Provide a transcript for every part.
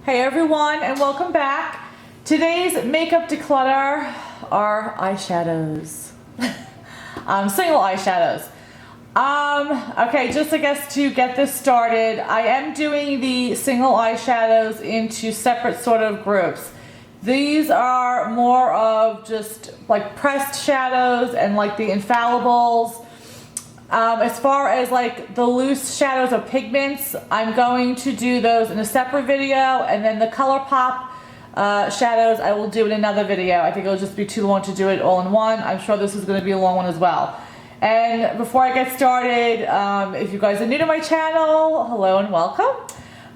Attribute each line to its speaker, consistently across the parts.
Speaker 1: Hey everyone, and welcome back. Today's makeup declutter are eyeshadows. Single eyeshadows. Okay, just I guess to get this started, I am doing the single eyeshadows into separate sort of groups. These are more of just like pressed shadows and like the infallibles. As far as like the loose shadows or pigments, I'm going to do those in a separate video, and then the ColourPop shadows I will do in another video. I think it'll just be too long to do it all in one. I'm sure this is going to be a long one as well. And before I get started, if you guys are new to my channel, hello and welcome.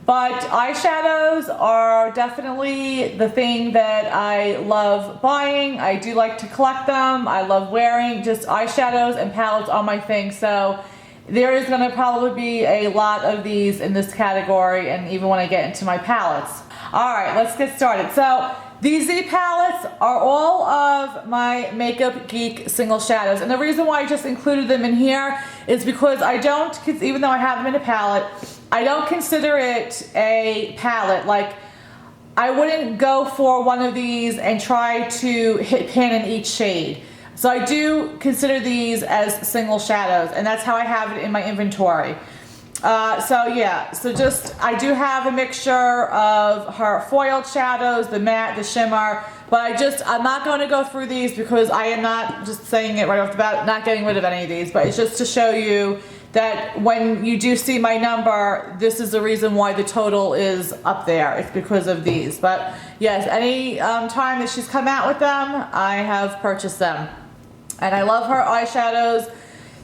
Speaker 1: But eyeshadows are definitely the thing that I love buying. I do like to collect them. I love wearing just eyeshadows, and palettes are my thing. So there is going to probably be a lot of these in this category, and even when I get into my palettes. Alright, let's get started. So these Z palettes are all of my Makeup Geek single shadows. And the reason why I just included them in here is because I don't, even though I have them in a palette, I don't consider it a palette. Like, I wouldn't go for one of these and try to hit pan in each shade. So I do consider these as single shadows, and that's how I have it in my inventory. So yeah, so just, I do have a mixture of her foiled shadows, the matte, the shimmer, but I'm not going to go through these because I am not, just saying it right off the bat, not getting rid of any of these, but it's just to show you that when you do see my number, this is the reason why the total is up there. It's because of these. But yes, any time that she's come out with them, I have purchased them. And I love her eyeshadows,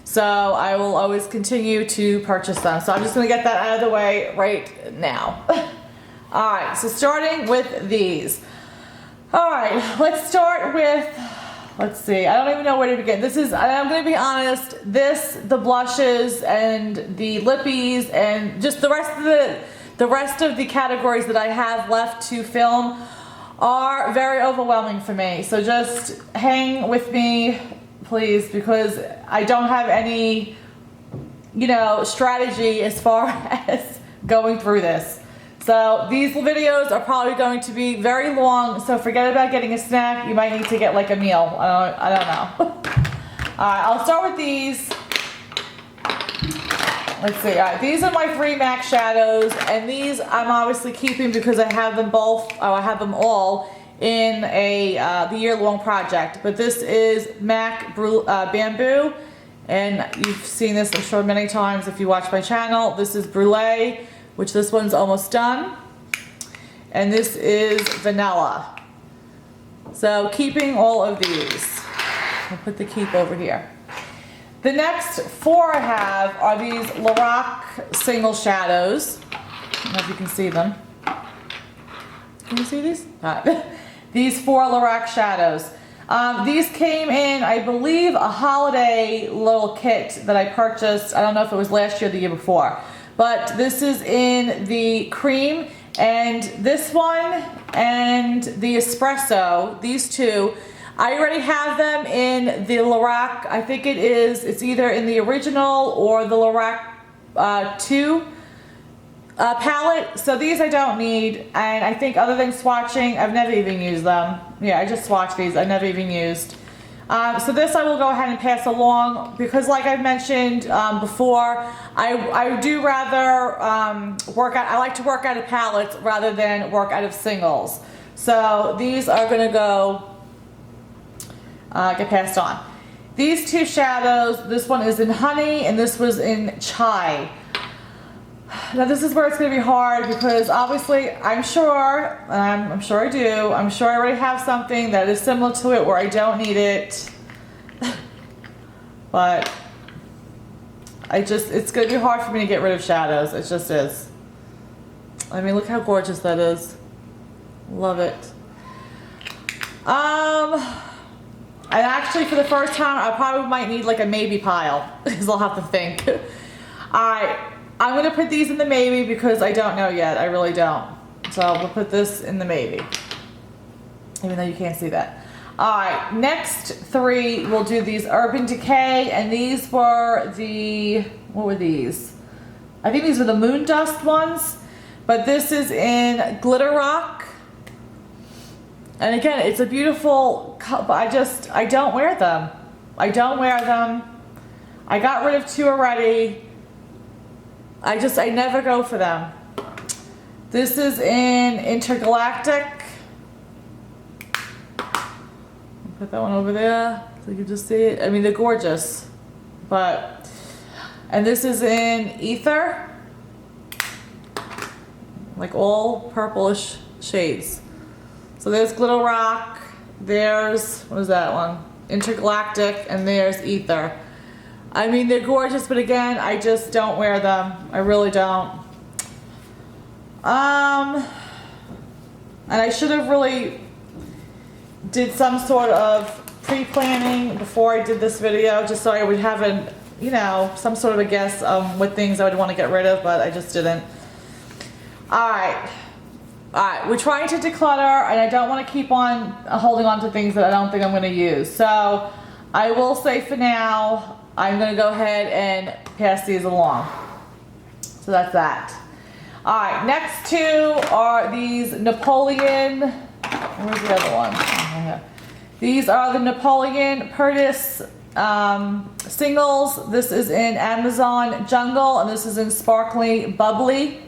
Speaker 1: so I will always continue to purchase them. So I'm just going to get that out of the way right now. Alright, so starting with these. Alright, let's start with, let's see, I don't even know where to begin. This is, I'm going to be honest, the blushes and the lippies and just the rest of the categories that I have left to film are very overwhelming for me. So just hang with me, please, because I don't have any, strategy as far as going through this. So these videos are probably going to be very long, so forget about getting a snack. You might need to get like a meal. I don't know. Alright, I'll start with these. Let's see. Alright, these are my 3 MAC shadows, and these I'm obviously keeping because I have them both, I have them all in the year-long project. But this is MAC Bamboo, and you've seen this, I'm sure, many times if you watch my channel. This is Brulee, which this one's almost done, and this is Vanilla. So keeping all of these. I'll put the keep over here. The next 4 I have are these Lorac single shadows. I don't know if you can see them. Can you see these? These 4 Lorac shadows. These came in, I believe, a holiday little kit that I purchased. I don't know if it was last year or the year before. But this is in the cream, and this one and the espresso, these 2, I already have them in the Lorac. I think it's either in the original or the Lorac 2 palette. So these I don't need, and I think other than swatching, I've never even used them. Yeah, I just swatched these. I've never even used. So this I will go ahead and pass along because, like I've mentioned before, I do rather I like to work out of palettes rather than work out of singles. So these are going to go get passed on. These 2 shadows, this one is in Honey and this was in Chai. Now this is where it's going to be hard because obviously I'm sure I already have something that is similar to it where I don't need it. But it's going to be hard for me to get rid of shadows. It just is. I mean, look how gorgeous that is. Love it. And actually for the first time I probably might need like a maybe pile because I'll have to think. Alright. I'm going to put these in the maybe because I don't know yet. I really don't. So we'll put this in the maybe. Even though you can't see that. Alright, next 3 we'll do these Urban Decay, and these were the, what were these? I think these were the Moon Dust ones. But this is in Glitter Rock. And again, it's a beautiful cup. I don't wear them. I don't wear them. I got rid of 2 already. I never go for them. This is in Intergalactic. Put that one over there so you can just see it. I mean, they're gorgeous. And this is in Ether. Like all purplish shades. So there's Glitter Rock, there's, what is that one? Intergalactic, and there's Ether. I mean, they're gorgeous, but again, I just don't wear them. I really don't. And I should have really did some sort of pre-planning before I did this video, just so I would have some sort of a guess on what things I would want to get rid of, but I just didn't. Alright, we're trying to declutter, and I don't want to keep on holding on to things that I don't think I'm going to use. So I will say for now, I'm going to go ahead and pass these along. So that's that. Alright, next 2 are these Napoleon, where's the other one? Oh, yeah. These are the Napoleon Perdis singles. This is in Amazon Jungle, and this is in Sparkling Bubbly.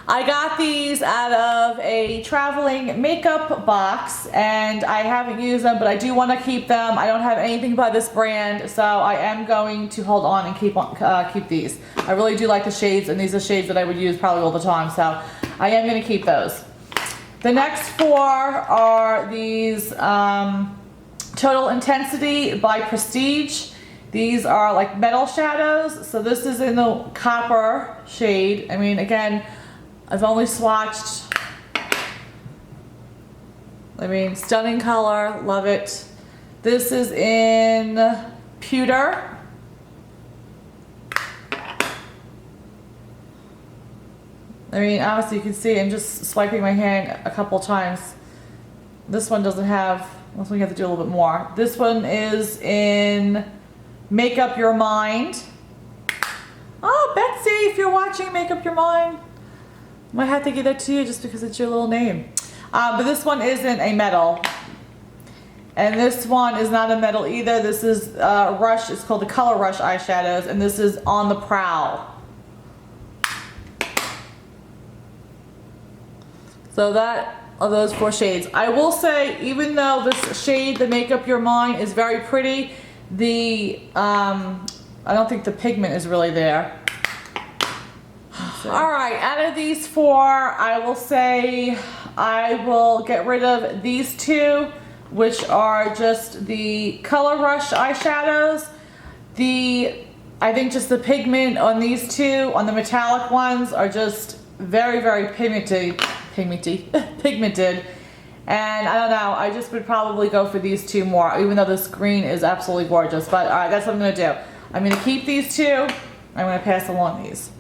Speaker 1: I got these out of a traveling makeup box, and I haven't used them, but I do want to keep them. I don't have anything by this brand, so I am going to hold on and keep these. I really do like the shades, and these are shades that I would use probably all the time, so I am going to keep those. The next 4 are these Total Intensity by Prestige. These are like metal shadows, so this is in the copper shade. I mean, again, I've only swatched. I mean, stunning color, love it. This is in Pewter. I mean, honestly, you can see I'm just swiping my hand a couple times. This one doesn't have, this one you have to do a little bit more. This one is in Make Up Your Mind. Oh, Betsy, if you're watching Make Up Your Mind. Might have to give that to you just because it's your little name. But this one isn't a metal. And this one is not a metal either. This is Rush, it's called the Color Rush eyeshadows, and this is On the Prowl. So that are those 4 shades. I will say, even though this shade, the Make Up Your Mind, is very pretty, I don't think the pigment is really there. Alright, out of these 4, I will say I will get rid of these 2, which are just the Color Rush eyeshadows. I think just the pigment on these 2, on the metallic ones, are just very, very pigmented. And I don't know, I just would probably go for these 2 more, even though this green is absolutely gorgeous. But alright, that's what I'm going to do. I'm going to keep these 2. I'm going to pass along these.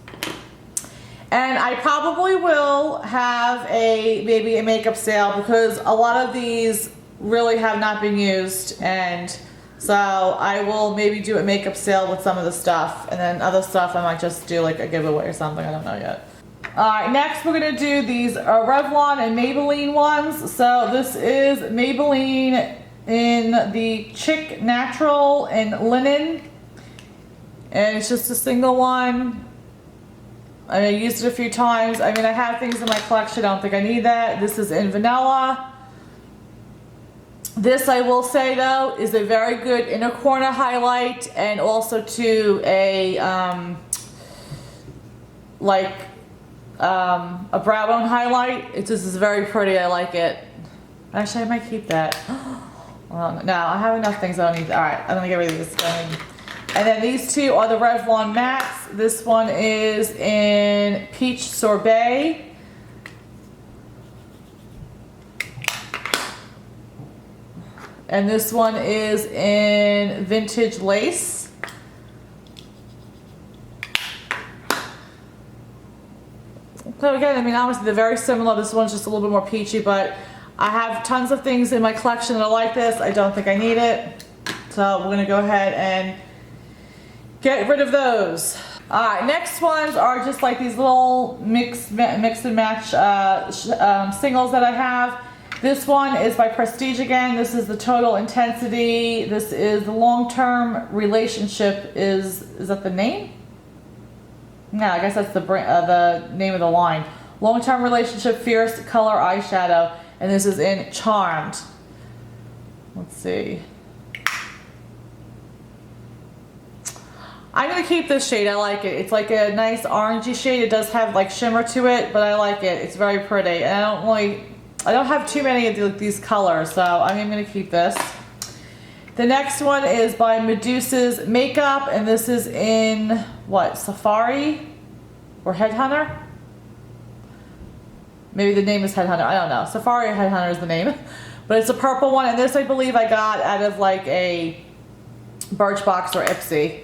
Speaker 1: And I probably will have maybe a makeup sale, because a lot of these really have not been used, and so I will maybe do a makeup sale with some of the stuff, and then other stuff I might just do like a giveaway or something. I don't know yet. Alright, next we're going to do these Revlon and Maybelline ones. So this is Maybelline in the Chic Natural and Linen, and it's just a single one. I used it a few times. I mean, I have things in my collection. I don't think I need that. This is in Vanilla. This, I will say though, is a very good inner corner highlight, and also to a brow bone highlight. It just is very pretty. I like it. Actually, I might keep that. No, I have enough things I don't need. Alright, I'm gonna get rid of this. And then these 2 are the Revlon Mattes. This one is in Peach Sorbet. And this one is in Vintage Lace. So again, I mean, obviously they're very similar. This one's just a little bit more peachy, but I have tons of things in my collection that are like this. I don't think I need it. So we're gonna go ahead and get rid of those. Alright, next ones are just like these little mix and match singles that I have. This one is by Prestige again. This is the Total Intensity. This is the Long-Term Relationship. Is that the name? No, I guess that's the name of the line. Long-Term Relationship Fierce Color Eyeshadow. And this is in Charmed. Let's see. I'm going to keep this shade. I like it. It's like a nice orangey shade. It does have like shimmer to it, but I like it. It's very pretty. And I don't have too many of these colors, so I'm going to keep this. The next one is by Medusa's Makeup, and this is in, what, Safari or Headhunter? Maybe the name is Headhunter. I don't know. Safari or Headhunter is the name. But it's a purple one, and this I believe I got out of like a Birchbox or Ipsy.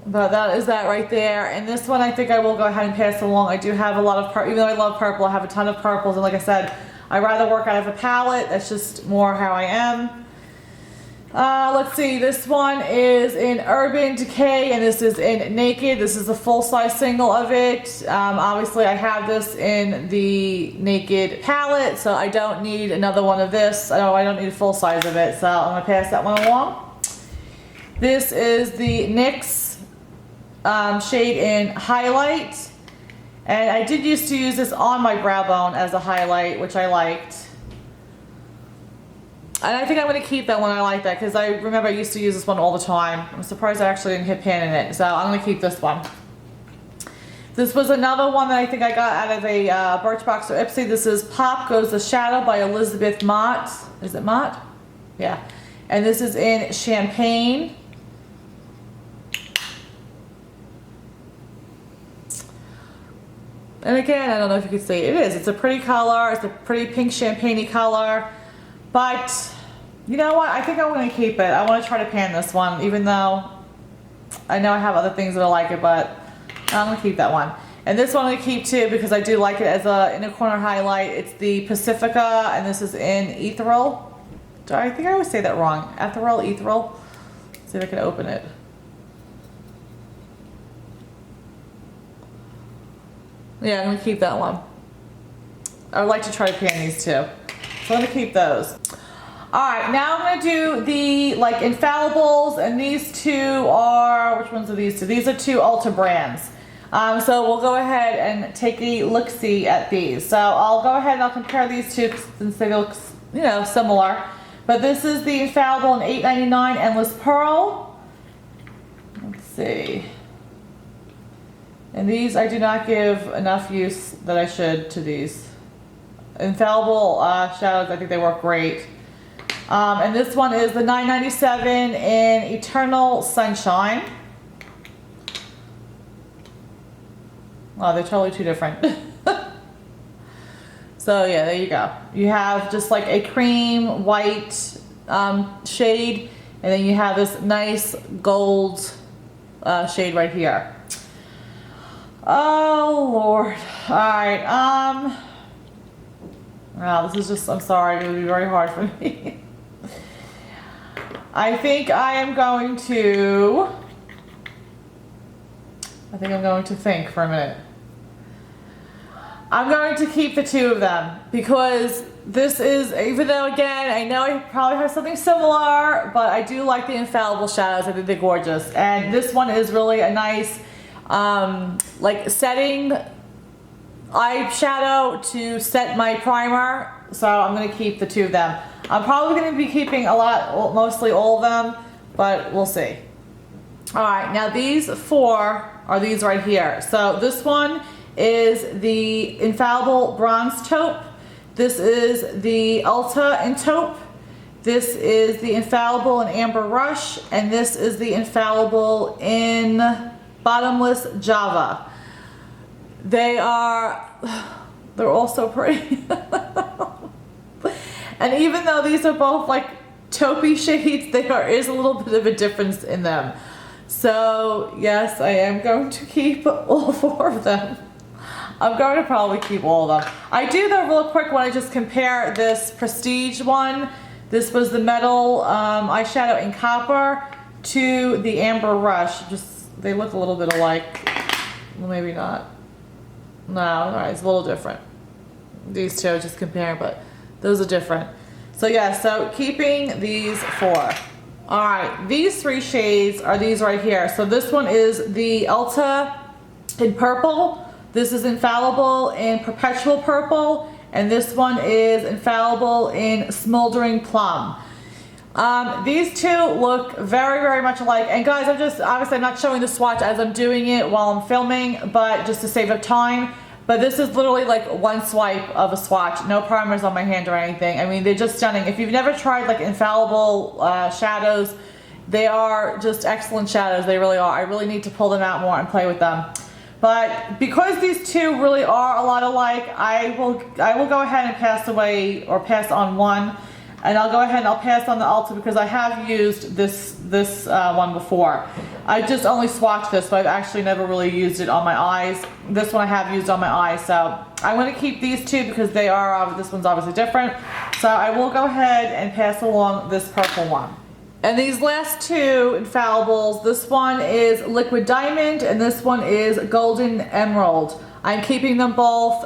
Speaker 1: But that is that right there. And this one I think I will go ahead and pass along. I do have a lot of purple. Even though I love purple, I have a ton of purples. And like I said, I rather work out of a palette. That's just more how I am. Let's see. This one is in Urban Decay, and this is in Naked. This is a full-size single of it. Obviously, I have this in the Naked palette, so I don't need another one of this. I don't need a full size of it, so I'm going to pass that one along. This is the NYX shade in Highlight, and I did used to use this on my brow bone as a highlight, which I liked, and I think I'm going to keep that one. I like that because I remember I used to use this one all the time. I'm surprised I actually didn't hit pan in it, so I'm going to keep this one. This was another one that I think I got out of a Birchbox or Ipsy. This is Pop Goes the Shadow by Elizabeth Mott. Is it Mott? Yeah. And this is in Champagne. And again, I don't know if you can see it. It is. It's a pretty color. It's a pretty pink champagne-y color. But, you know what? I think I'm going to keep it. I want to try to pan this one, even though I know I have other things that I like it, but I'm going to keep that one. And this one I'm going to keep too because I do like it as a inner corner highlight. It's the Pacifica, and this is in Ethereal. I think I always say that wrong. Ethereal. Let's see if I can open it. Yeah, I'm going to keep that one. I would like to try to pan these two. So I'm going to keep those. Alright, now I'm going to do the like infallibles, and these two are, which ones are these two? These are two Ulta brands. So we'll go ahead and take a look-see at these. So I'll go ahead and I'll compare these two since they look, you know, similar. But this is the Infallible in $8.99 Endless Pearl. Let's see. And these, I do not give enough use that I should to these. Infallible shadows, I think they work great. And this one is the $9.97 in Eternal Sunshine. Wow, they're totally two different. So yeah, there you go. You have just like a cream white shade, and then you have this nice gold shade right here. Oh Lord. Alright, wow, this is just, I'm sorry, it would be very hard for me. I think I'm going to think for a minute. I'm going to keep the two of them because this is, even though again, I know I probably have something similar, but I do like the Infallible shadows. I think they're gorgeous. And this one is really a nice, like setting eyeshadow to set my primer. So I'm going to keep the two of them. I'm probably going to be keeping mostly all of them, but we'll see. Alright, now these four are these right here. So this one is the Infallible Bronze Taupe. This is the Ulta in Taupe. This is the Infallible in Amber Rush. And this is the Infallible in Bottomless Java. They're all so pretty. And even though these are both like taupey shades, there is a little bit of a difference in them. So yes, I am going to keep all four of them. I'm going to probably keep all of them. I do though real quick when I just compare this Prestige one. This was the metal eyeshadow in Copper to the Amber Rush. Just they look a little bit alike. Well, maybe not. No, alright, it's a little different. These two, just comparing, but those are different. So yeah, so keeping these 4. Alright, these 3 shades are these right here. So this one is the Ulta in purple. This is Infallible in perpetual purple. And this one is Infallible in smoldering plum. These two look very, very much alike. And guys, obviously I'm not showing the swatch as I'm doing it while I'm filming, but just to save up time. But this is literally like one swipe of a swatch. No primers on my hand or anything. I mean, they're just stunning. If you've never tried like Infallible shadows, they are just excellent shadows. They really are. I really need to pull them out more and play with them. But because these two really are a lot alike, I will go ahead and pass on one. And I'll go ahead and I'll pass on the Ulta because I have used this one before. I just only swatched this, but I've actually never really used it on my eyes. This one I have used on my eyes, so I'm going to keep these two because they are, this one's obviously different. So I will go ahead and pass along this purple one. And these last two Infallibles, this one is Liquid Diamond and this one is Golden Emerald. I'm keeping them both.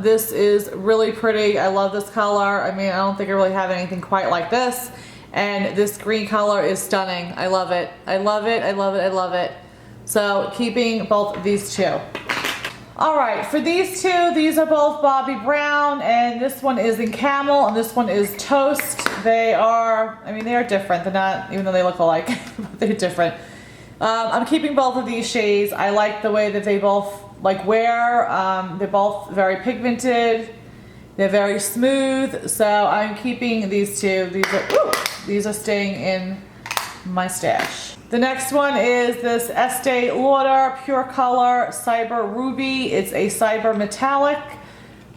Speaker 1: This is really pretty. I love this color. I mean, I don't think I really have anything quite like this. And this green color is stunning. I love it. I love it. I love it. I love it. So keeping both of these two. All right, for these two, these are both Bobbi Brown, and this one is in Camel, and this one is Toast. They are, I mean, they are different. They're not, even though they look alike, but they're different. I'm keeping both of these shades. I like the way that they both wear. They're both very pigmented. They're very smooth. So I'm keeping these two. These are staying in my stash. The next one is this Estee Lauder Pure Color Cyber Ruby. It's a cyber metallic.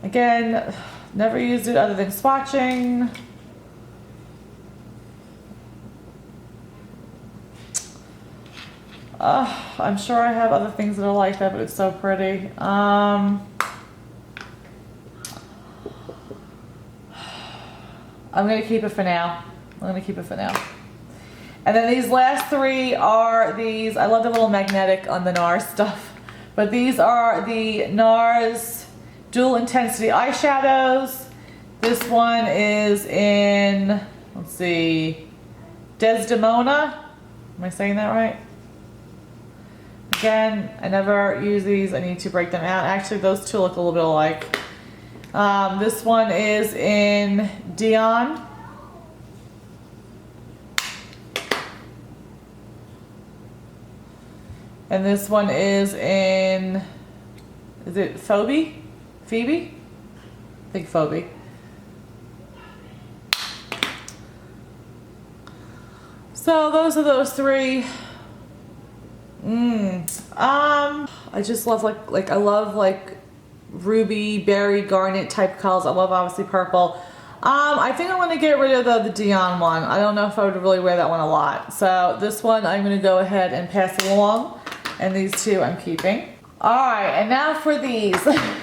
Speaker 1: Again, never used it other than swatching. I'm sure I have other things that are like that, but it's so pretty. I'm going to keep it for now. And then these last 3 are these, I love the little magnetic on the NARS stuff, but these are the NARS Dual Intensity Eyeshadows. This one is in, let's see, Desdemona. Am I saying that right? Again, I never use these. I need to break them out. Actually, those two look a little bit alike. This one is in Dion. And this one is in, is it Phoebe? Phoebe? I think Phoebe. So those are those 3. I just love I love ruby, berry, garnet type colors. I love obviously purple. I think I'm going to get rid of the Dion one. I don't know if I would really wear that one a lot. So this one I'm going to go ahead and pass along. And these two I'm keeping. Alright, and now for these.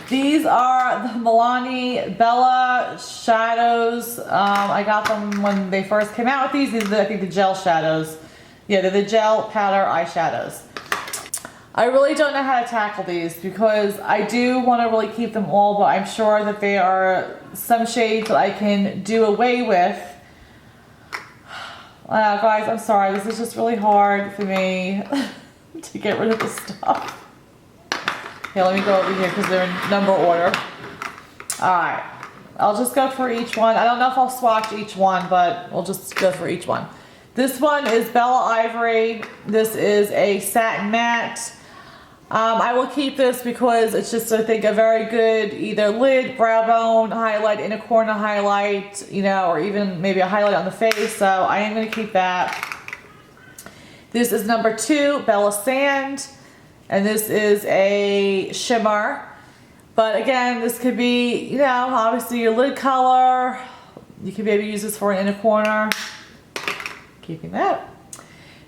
Speaker 1: These are the Milani Bella shadows. I got them when they first came out with these. These are, I think, the gel shadows. Yeah, they're the gel powder eyeshadows. I really don't know how to tackle these because I do want to really keep them all, but I'm sure that there are some shades that I can do away with. Guys, I'm sorry. This is just really hard for me to get rid of the stuff. Okay, let me go over here because they're in number order. Alright, I'll just go for each one. I don't know if I'll swatch each one, but we'll just go for each one. This one is Bella Ivory. This is a satin matte. I will keep this because it's just, I think, a very good either lid, brow bone highlight, inner corner highlight, you know, or even maybe a highlight on the face. So I am going to keep that. This is number 2, Bella Sand, and this is a shimmer. But again, this could be, you know, obviously your lid color. You could maybe use this for an inner corner. Keeping that.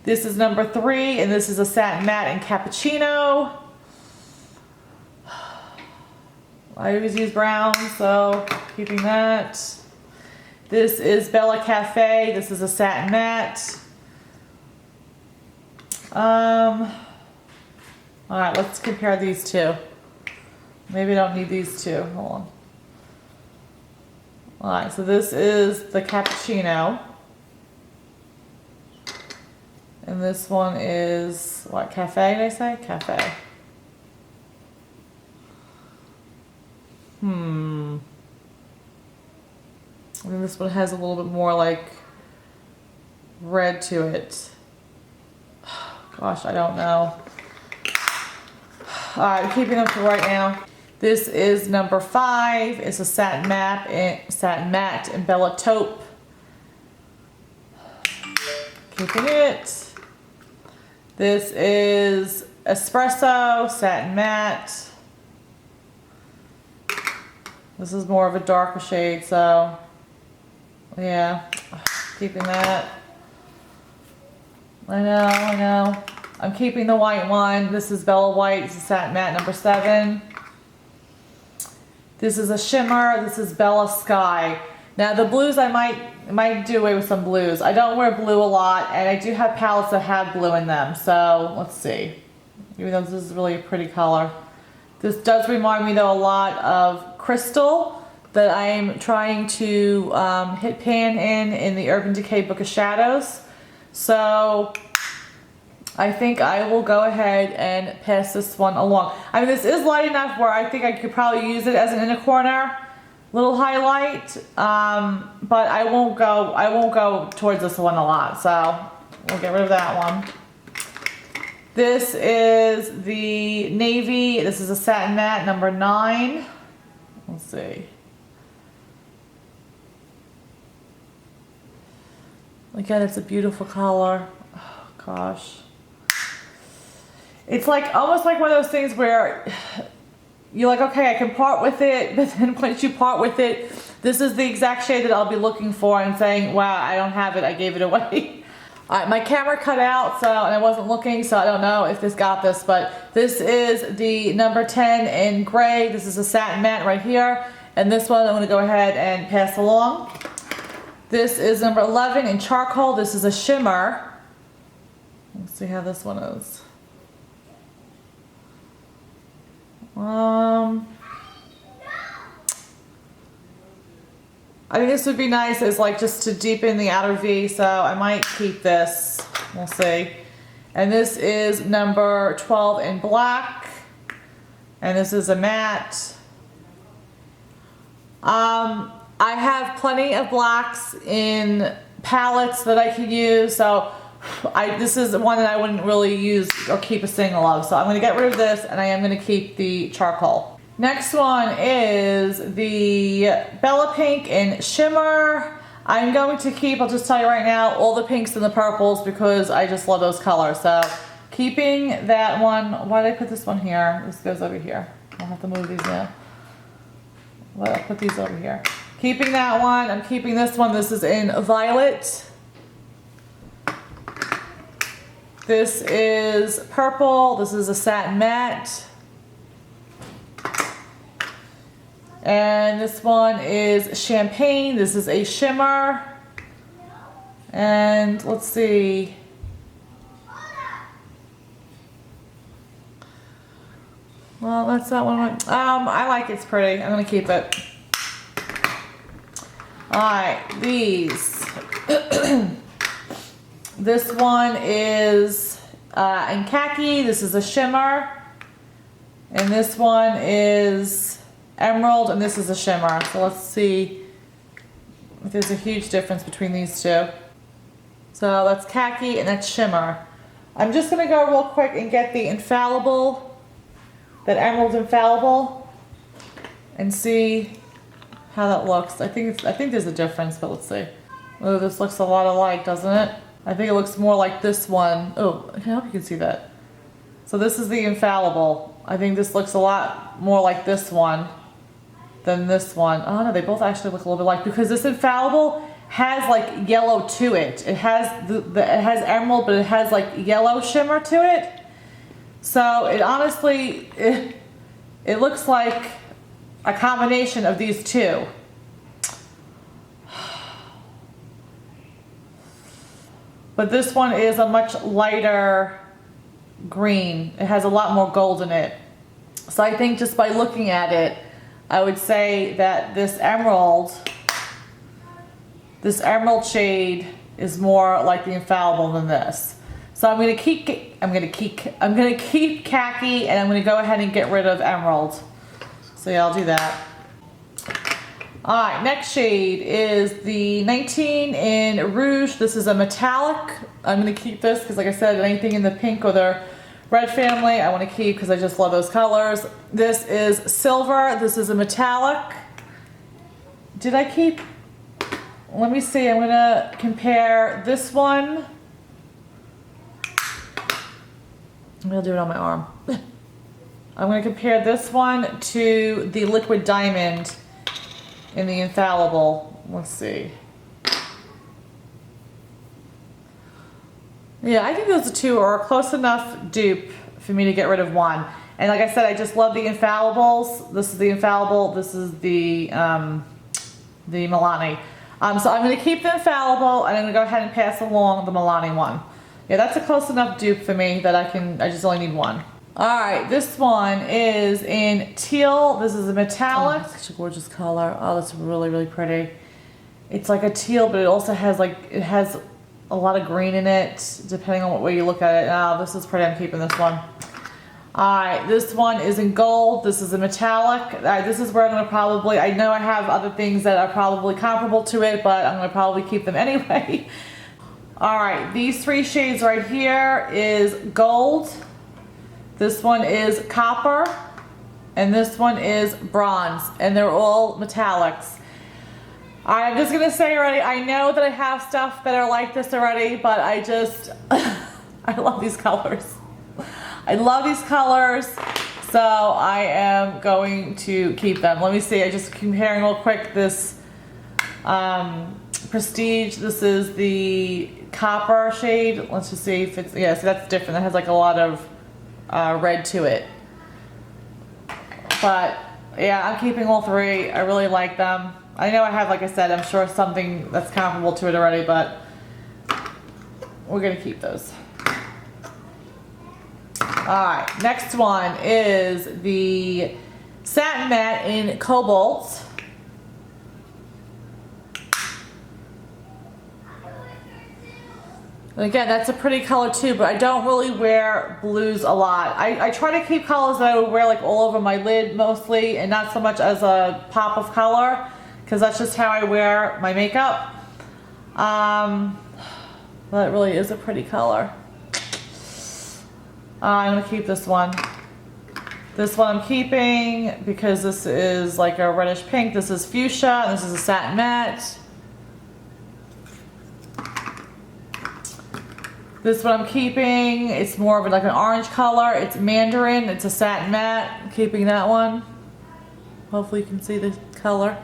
Speaker 1: This is number 3, and this is a satin matte in cappuccino. I always use brown, so keeping that. This is Bella Cafe. This is a satin matte. All right, let's compare these two. Maybe I don't need these two. Hold on. All right, so this is the cappuccino. And this one is, what, cafe, did I say? Cafe. And this one has a little bit more like red to it. Gosh, I don't know. Alright, I'm keeping them for right now. This is number 5. It's a satin matte and Bella Taupe. Keeping it. This is espresso satin matte. This is more of a darker shade, so yeah, keeping that. I know. I'm keeping the white one. This is Bella White. It's a satin matte number 7. This is a shimmer. This is Bella Sky. Now the blues, I might do away with some blues. I don't wear blue a lot, and I do have palettes that have blue in them. So let's see. Even though this is really a pretty color. This does remind me though a lot of Crystal that I'm trying to hit pan in the Urban Decay Book of Shadows. So I think I will go ahead and pass this one along. I mean, this is light enough where I think I could probably use it as an inner corner little highlight, but I won't go towards this one a lot, so we'll get rid of that one. This is the navy. This is a satin matte number 9. Let's see. Again, it's a beautiful color. Oh, gosh. It's like almost like one of those things where you're like, okay, I can part with it, but then once you part with it, this is the exact shade that I'll be looking for and saying, wow, I don't have it, I gave it away. All right, my camera cut out, and I wasn't looking, so I don't know if this got this, but this is the number 10 in gray. This is a satin matte right here, and this one I'm gonna go ahead and pass along. This is number 11 in charcoal. This is a shimmer. Let's see how this one is. I think this would be nice as like just to deepen the outer V, so I might keep this. We'll see. And this is number 12 in black. And this is a matte. I have plenty of blacks in palettes that I could use, so this is one that I wouldn't really use or keep a single of. So I'm going to get rid of this, and I am going to keep the charcoal. Next one is the Bella Pink in Shimmer. I'm going to keep, I'll just tell you right now, all the pinks and the purples because I just love those colors. So keeping that one. Why did I put this one here? This goes over here. I'll have to move these now. Well, I'll put these over here. Keeping that one. I'm keeping this one. This is in Violet. This is purple. This is a satin matte. And this one is champagne. This is a shimmer. And let's see. Well, that's not one of my, I like it. It's pretty. I'm gonna keep it. Alright, these. This one is in khaki. This is a shimmer. And this one is emerald, and this is a shimmer. So let's see if there's a huge difference between these two. So that's khaki and that's shimmer. I'm just gonna go real quick and get the infallible, that emerald infallible, and see how that looks. I think there's a difference, but let's see. Oh, this looks a lot alike, doesn't it? I think it looks more like this one. Oh, I hope you can see that. So this is the infallible. I think this looks a lot more like this one than this one. Oh no, they both actually look a little bit like, because this infallible has like yellow to it. It has it has emerald, but it has like yellow shimmer to it. So it honestly, it looks like a combination of these two. But this one is a much lighter green. It has a lot more gold in it. So I think just by looking at it, I would say that this emerald shade is more like the Infallible than this. So I'm gonna keep khaki, and I'm gonna go ahead and get rid of emerald. So yeah, I'll do that. All right, next shade is the 19 in Rouge. This is a metallic. I'm gonna keep this because, like I said, anything in the pink or the red family I want to keep because I just love those colors. This is silver. This is a metallic. Did I keep? Let me see. I'm gonna compare this one. I'm gonna do it on my arm. I'm gonna compare this one to the liquid diamond in the Infallible. Let's see. Yeah, I think those two are a close enough dupe for me to get rid of one. And like I said, I just love the Infallibles. This is the Infallible. This is the Milani. So I'm going to keep the Infallible, and I'm going to go ahead and pass along the Milani one. Yeah, that's a close enough dupe for me that I just only need one. All right, this one is in teal. This is a metallic. Oh, such a gorgeous color. Oh, that's really, really pretty. It's like a teal, but it also has it has a lot of green in it, depending on what way you look at it. Oh, this is pretty. I'm keeping this one. Alright, this one is in gold. This is a metallic. This is where I'm going to probably, I know I have other things that are probably comparable to it, but I'm going to probably keep them anyway. Alright, these three shades right here is gold. This one is copper. And this one is bronze. And they're all metallics. Alright, I'm just going to say already, I know that I have stuff that are like this already, but I just, I love these colors. I love these colors, so I am going to keep them. Let me see, I just comparing real quick this Prestige. This is the copper shade. Let's just see if it's, yeah, so that's different. That has like a lot of red to it. But yeah, I'm keeping all three. I really like them. I know I have, like I said, I'm sure something that's comparable to it already, but we're gonna keep those. Alright, next one is the Satin Matte in Cobalt. And again, that's a pretty color too, but I don't really wear blues a lot. I try to keep colors that I would wear like all over my lid mostly, and not so much as a pop of color, because that's just how I wear my makeup. That really is a pretty color. I'm gonna keep this one. This one I'm keeping because this is like a reddish pink. This is fuchsia, and this is a satin matte. This one I'm keeping. It's more of like an orange color. It's mandarin. It's a satin matte. I'm keeping that one. Hopefully you can see the color.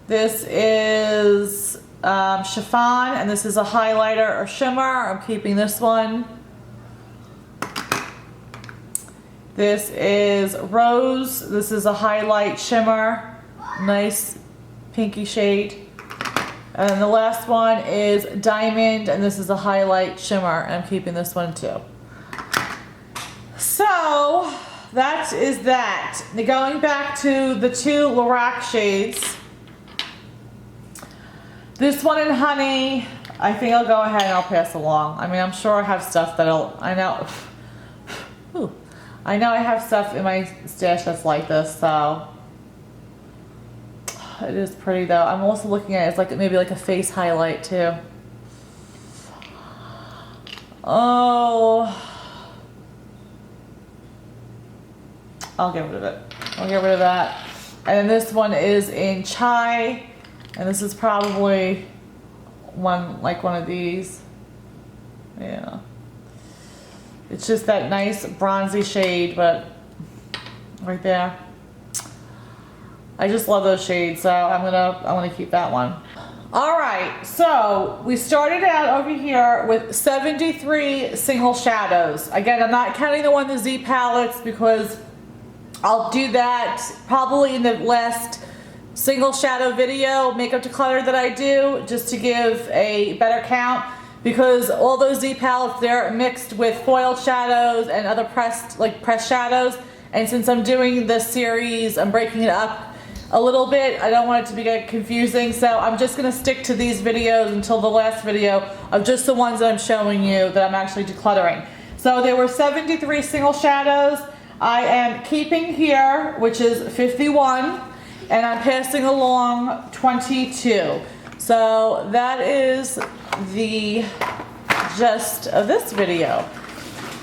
Speaker 1: This is chiffon, and this is a highlighter or shimmer. I'm keeping this one. This is rose. This is a highlight shimmer. Nice pinky shade. And the last one is diamond, and this is a highlight shimmer, and I'm keeping this one too. So that is that. Now going back to the two Lorac shades. This one in honey, I think I'll go ahead and I'll pass along. I mean, I'm sure I have stuff that'll, I know I have stuff in my stash that's like this, so. It is pretty though. I'm also looking at it as like maybe like a face highlight too. Oh. I'll get rid of it. I'll get rid of that. And then this one is in chai. And this is probably one of these. Yeah. It's just that nice bronzy shade, but right there. I just love those shades, so I'm gonna keep that one. All right, so we started out over here with 73 single shadows. Again, I'm not counting the Z palettes because I'll do that probably in the last single shadow video makeup declutter that I do, just to give a better count. because all those Z palettes, they're mixed with foiled shadows and other pressed shadows. And since I'm doing this series, I'm breaking it up a little bit. I don't want it to be confusing, so I'm just gonna stick to these videos until the last video of just the ones that I'm showing you that I'm actually decluttering. So there were 73 single shadows. I am keeping here, which is 51, and I'm passing along 22. So that is the gist of this video.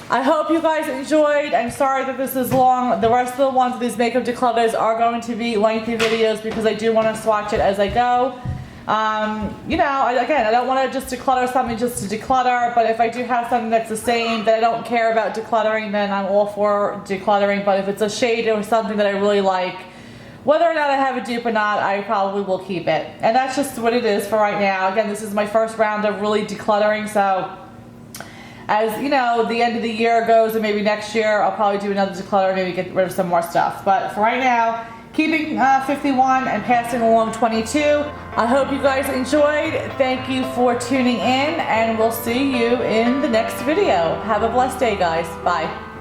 Speaker 1: I hope you guys enjoyed. I'm sorry that this is long. The rest of the ones of these makeup declutters are going to be lengthy videos because I do want to swatch it as I go. You know, again, I don't want to just declutter something just to declutter, but if I do have something that's the same that I don't care about decluttering, then I'm all for decluttering. But if it's a shade or something that I really like, whether or not I have a dupe or not, I probably will keep it. And that's just what it is for right now. Again, this is my first round of really decluttering, so as you know, the end of the year goes and maybe next year I'll probably do another declutter, maybe get rid of some more stuff. But for right now, keeping 51 and passing along 22. I hope you guys enjoyed. Thank you for tuning in, and we'll see you in the next video. Have a blessed day, guys. Bye.